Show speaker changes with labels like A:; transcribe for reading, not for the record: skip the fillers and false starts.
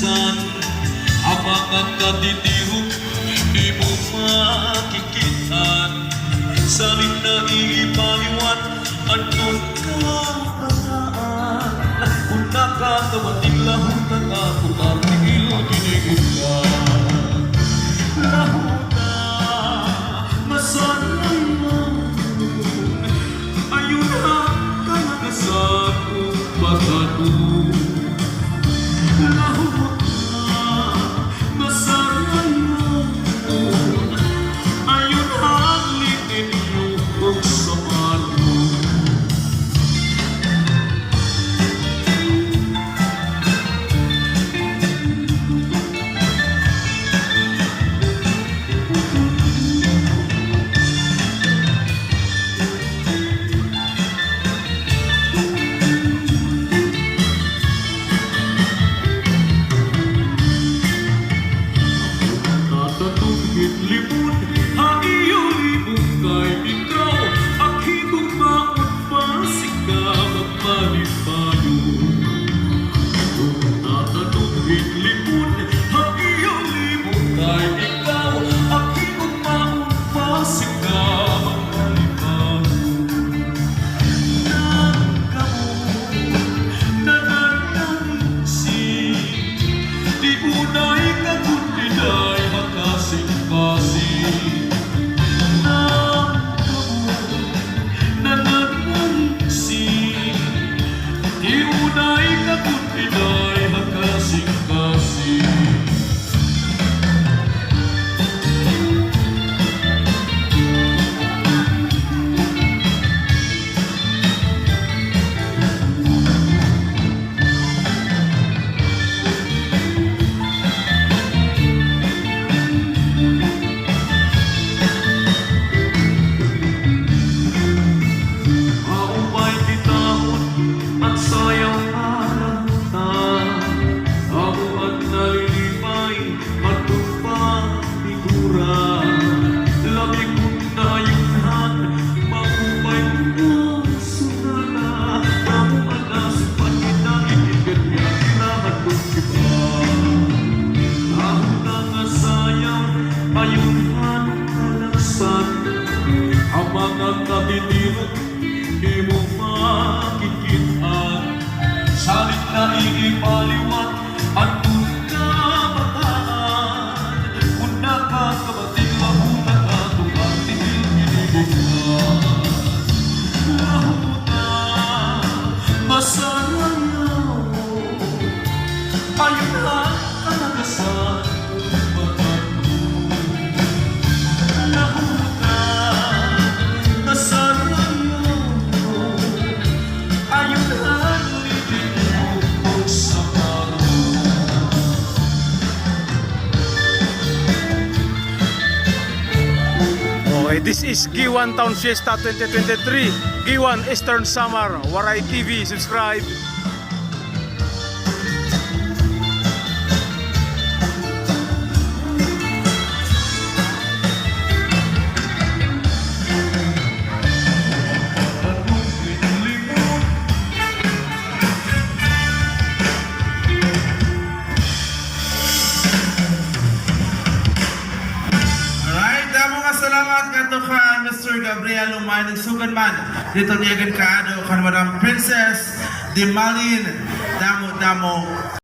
A: kanagsan. Habang ang katitirong di mo makikitan. Salit na iipaliwan at doon ka paraan. Kung nakakamating lahot ng ako at tigil-tigil ka. Lahot na masanay mo. Ayun ang kanagasan kong pagkano. Lahot na masanay mo. Ayun ang litin yung pagsaman mo. Limot ang iyong libong kay ikaw. Akitong maupasigaw ang malipayo. Kung tatanungin limot ang iyong libong kay ikaw. Akitong maupasigaw ang malipayo. Nagkamot na nananisi. Di unay kaguntinay makasing ang mga katitirong di mo makikitaan. Salit na iipaliwan at doon ka mataan. Kung nakakamating lahunan at ang tigil-gilibugan. Lahunan, masalayaw mo. Ayun ang kanagasan.
B: This is Giwan Town Fiesta 2023, Giwan Eastern Samar, Waray TV, subscribe.
C: Salamat kanto kan Mr. Gabriel Umay nagsugan man dito niyagan kaado kan Madam Princess Dimalin Damo